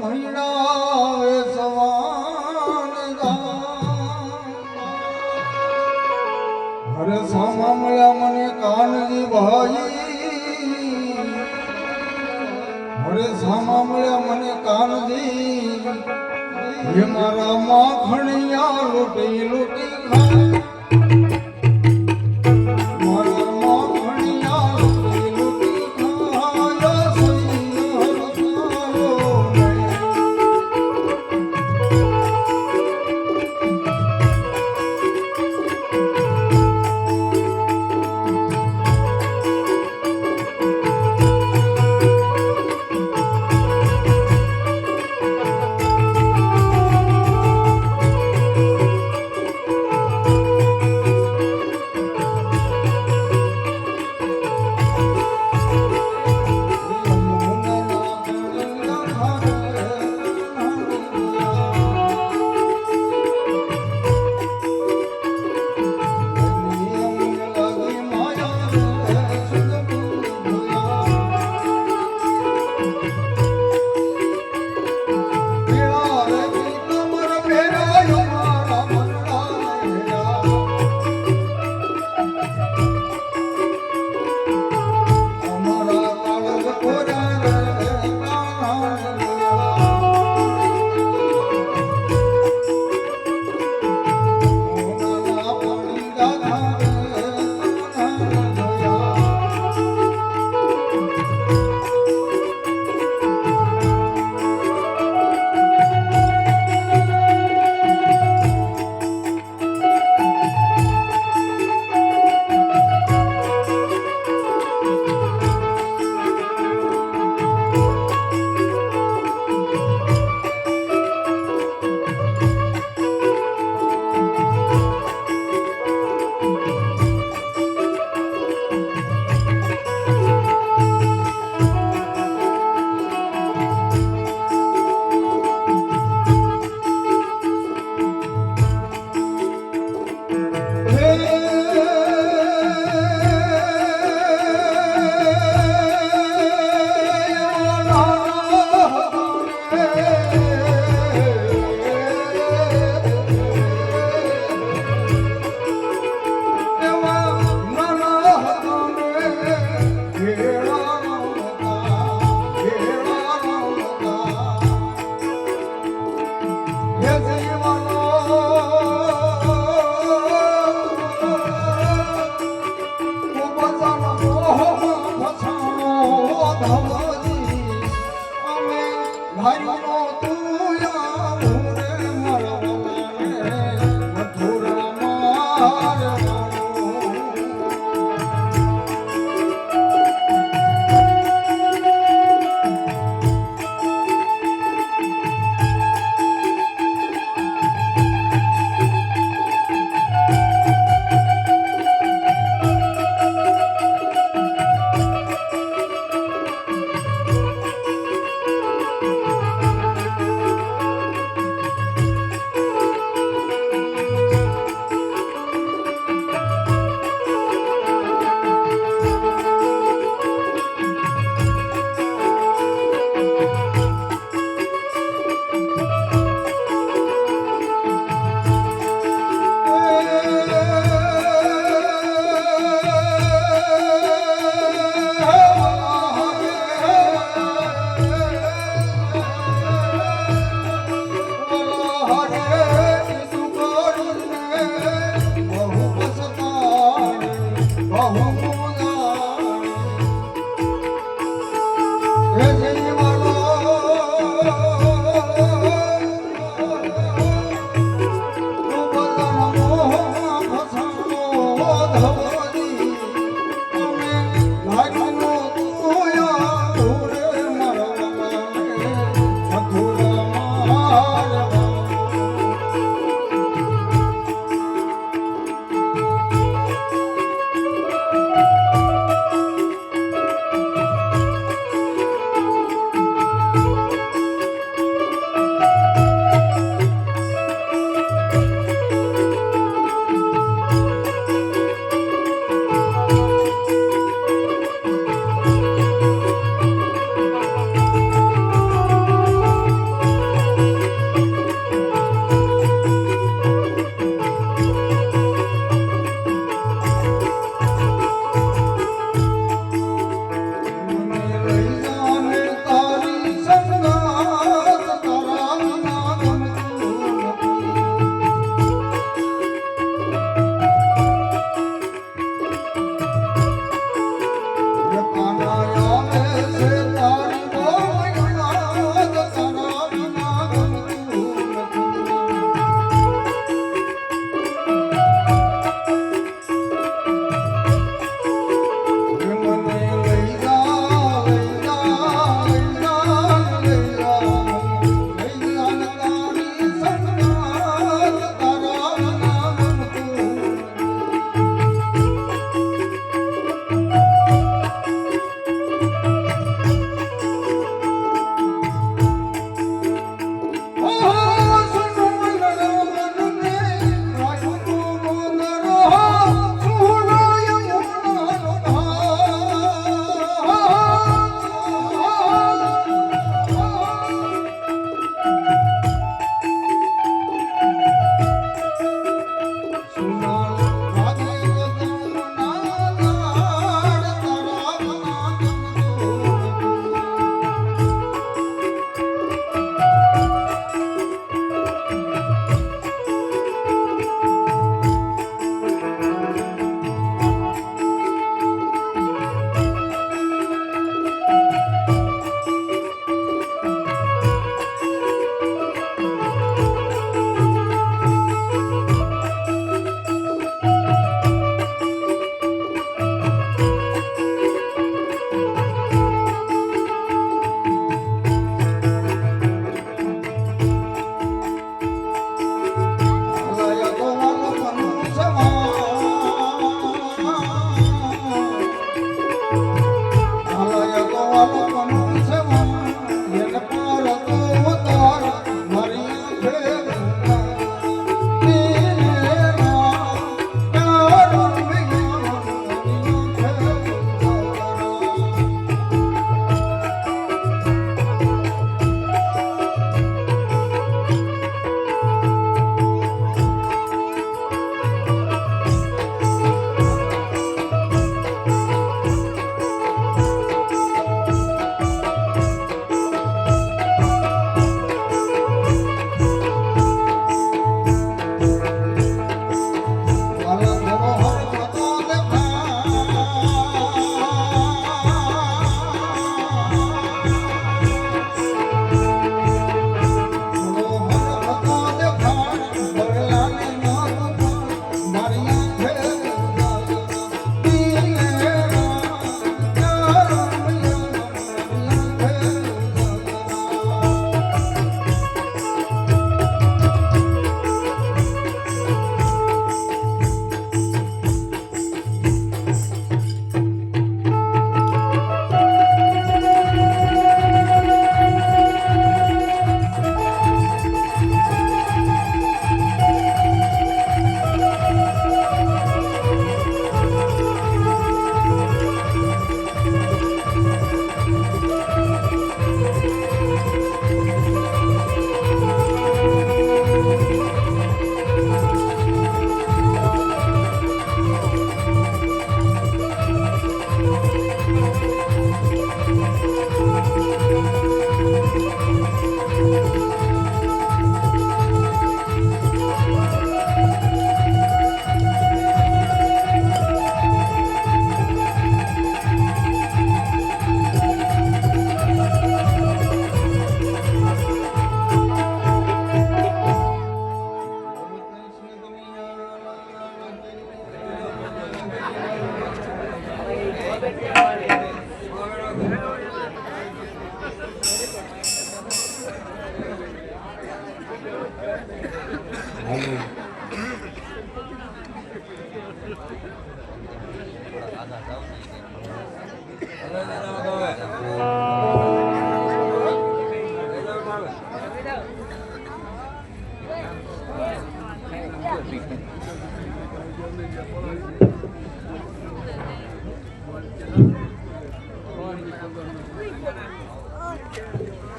Speaker 7: મહિડા સવાન હરે સામા મળ્યા મને કાનજી ભાઈ. હરે સામા મળ્યા મને કાનજી. હે મારા માખણિયા લૂટી લૂટી ખાય.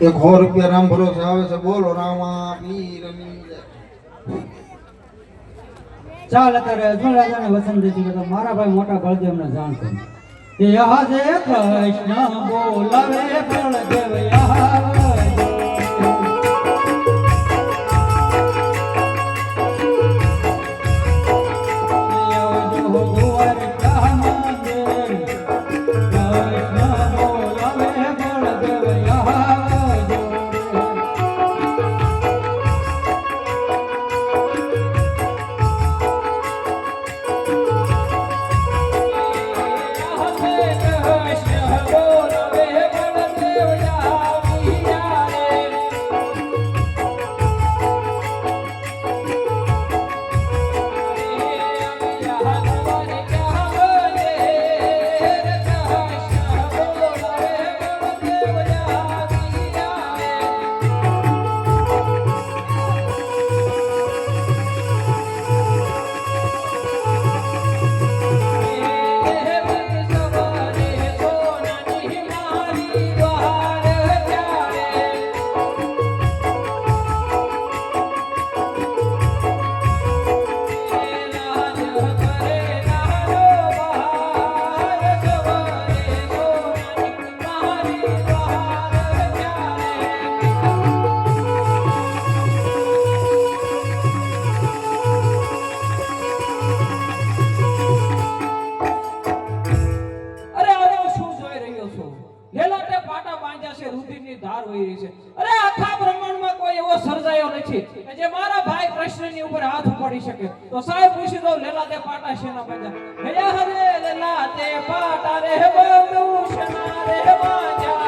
Speaker 7: એક 100 રૂપિયા રામ ભરોસે આવે છે બોલો રામા પીરની જય.
Speaker 8: ચાલ અત્યારે અજમલ રાજાને વસન દેતી તો મારા ભાઈ મોટા બળદેવને જાણ કરી કે યહા જે કૃષ્ણ બોલાવે બળદેવ યહા
Speaker 1: ધાર વહી રહી છે. અરે આખા બ્રહ્માંડમાં કોઈ એવો સર્જાયો નથી કે જે મારા ભાઈ કૃષ્ણની ઉપર હાથ ઉપાડી શકે. તો સાહેબ પૂછી દો લેલા તે પાટા શેના બાજા? હે હરે લેલા તે પાટા રે બહુ શના રે બાજા.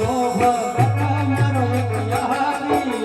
Speaker 8: લો ભગત મારો એક યહારી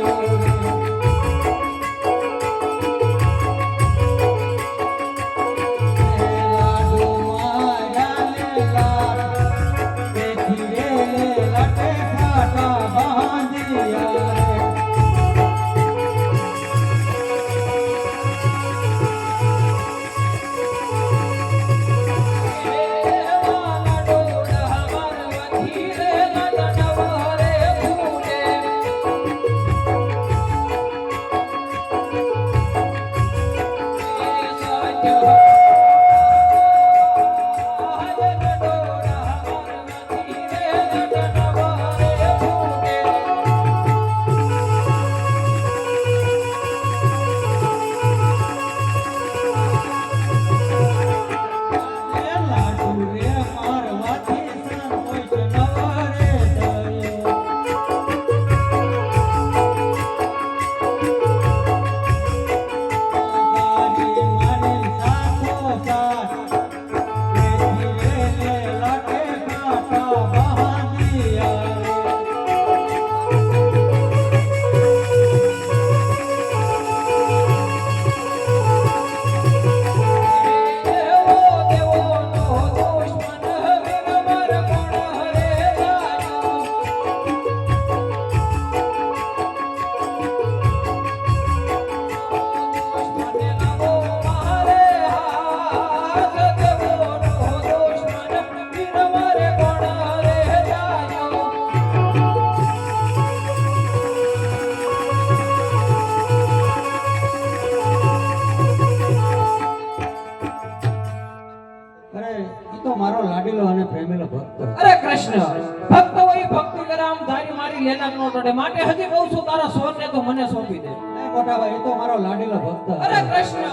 Speaker 1: લાયકાત નો ટળે માટે હજી કહું છું તારા સોરને તું મને સોંપી દે
Speaker 8: એ મોટા ભાઈ એ તો મારો લાડીલો ભક્ત
Speaker 1: અરે કૃષ્ણ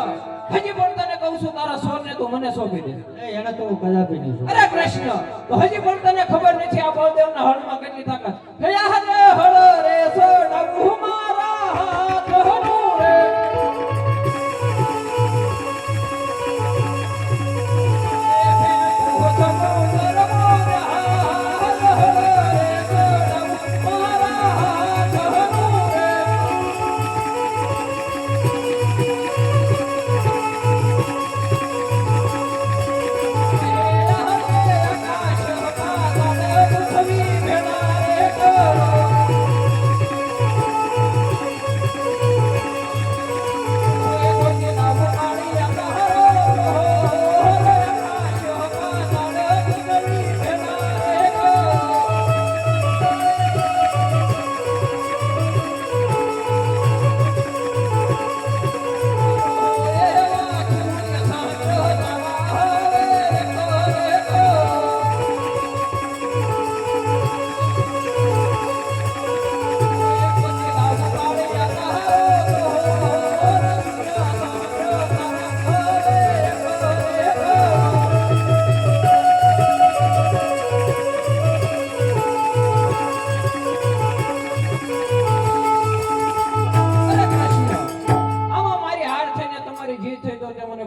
Speaker 1: હજી પણ તને કહું છું તારા સોરને તું મને સોંપી દે
Speaker 8: એ એને તો હું કદાપી નહીં છું
Speaker 1: અરે કૃષ્ણ તો હજી પણ તને ખબર નથી આ બળદેવના હળમાં કેટલી તાકાત હયા હરે હળ રે સોડવું મારા હાથનું રે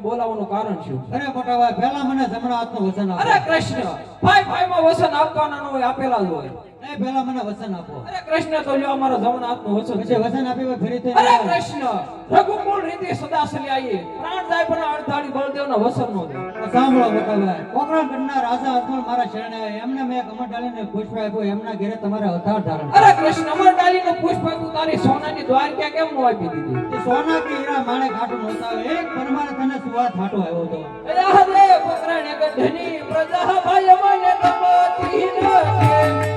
Speaker 1: બોલાવવાનું કારણ શું
Speaker 8: અરે મોટા ભાઈ પહેલા મને જમણા હાથનું વચન આપો
Speaker 1: અરે કૃષ્ણ ભાઈ માં વસન આપવાના ન હોય આપેલા જ હોય
Speaker 8: એ પહેલા મને વચન આપો
Speaker 1: અરે કૃષ્ણ તો લ્યો અમારા જમણા હાથનું વચન
Speaker 8: પછી
Speaker 1: છે
Speaker 8: વચન આપી હોય ફરીથી
Speaker 1: અરે કૃષ્ણ રઘુકુળ રીતિ સદા સલ્યાઈએ પ્રાણ જાય પણ અડધાડી બળદેવના વસન નો દે
Speaker 8: સાંભળો મોટા ભાઈ પોકરણગઢના રાજા અજમલ મારા શરણે આવ્યા. એમને મેં કમર ડાલીને પુષ્પ આપ્યું એમના ઘરે તમારે અવતાર ધારણ
Speaker 1: અરે કૃષ્ણ અમર ડાલીનો પુષ્પ આપ્યું તારી સોનાની દ્વારકા કેમ નો આપી દીધી
Speaker 8: એ સોના કે હીરા માણે ઘાટું નહોતા એક પરમારે તને સુવાત હાટો આવ્યો હતો
Speaker 1: રાહે પકરણે ગઢની પ્રજા ભાઈ મને તમતી ન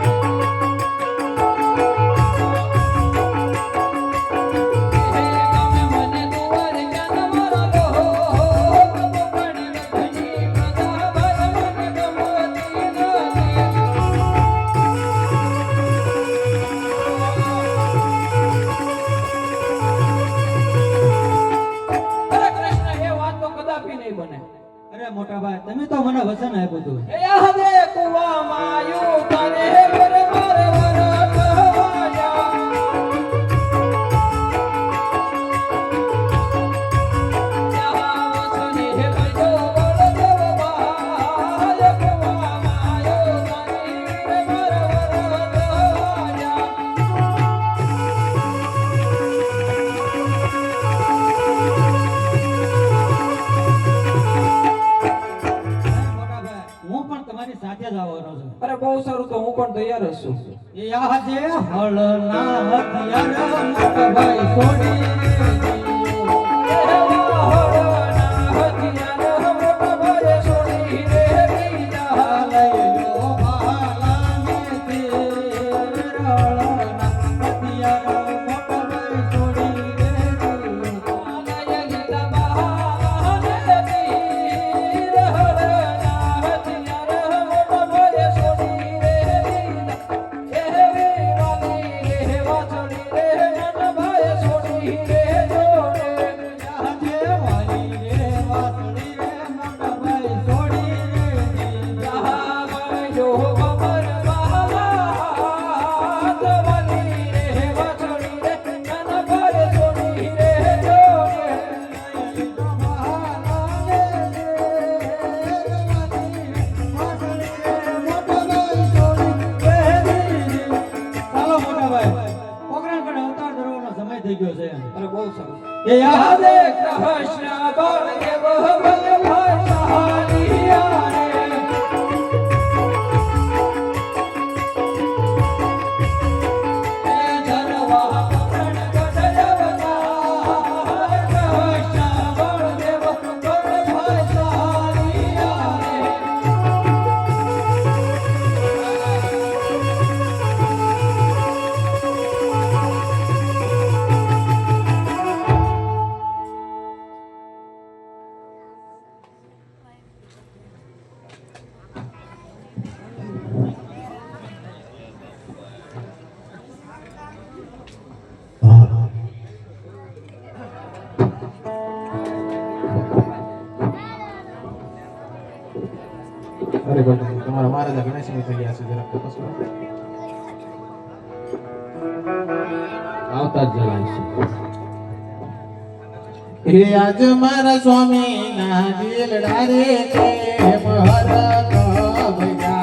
Speaker 8: અરે મોટા ભાઈ તમે તો મને વચન આપ્યું હતું
Speaker 1: યાદે કુવા માયુ તારે વર મારે વરતવાયા યા વસને હે બજો બળદેવ બાય કુવા માયુ તારે વર વરતવાયા
Speaker 8: હું પણ તમારી સાથે જ આવવાનો છું
Speaker 1: અરે બહુ સારું તો હું પણ તૈયાર જ છું
Speaker 8: એ આજે હળના હથિયાર મોટા ભાઈ છોડી થઈ ગયો છે
Speaker 1: અરે બહુ સારું
Speaker 8: એ યાદે
Speaker 1: કૃષ્ણ બળદેવ બલભાઈ
Speaker 6: દરવાજા ઘણા સમય થઈ ગયા છે જરાક તપાસ કરો.
Speaker 2: આવતા જ જણાય છે
Speaker 4: હે આજ મારા સ્વામી ના દિલડા રે તે મહર કબજા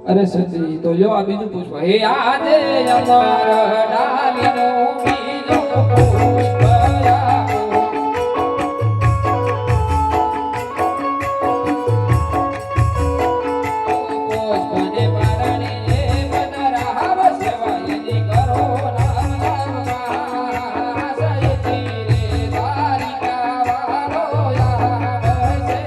Speaker 1: અરે સતી તો લ્યો આ બીજું પુષ્પ હે આજે અમર ડાલીનું બીજું પુષ્પ આપો. પુષ્પને પરણીએ પધરાવ સેવાયની કરો નામ નામમાં સયતી રે દ્વારિકા વાળો આવશે.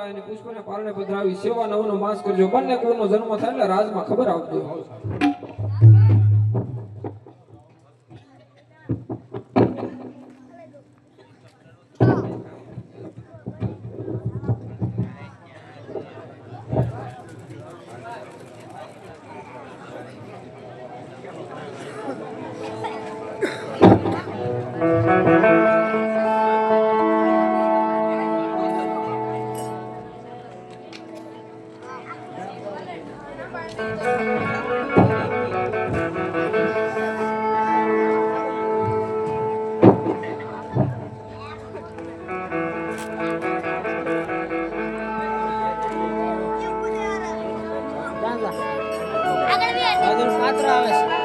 Speaker 1: દ્વારા એની પુષ્પને પારણે પધરાવી સેવા નવનો માસ કરજો. બંને કુળનો જન્મ થાય એટલે રાજમાં ખબર આવજો.
Speaker 9: આગળ પાત્ર આવે છે.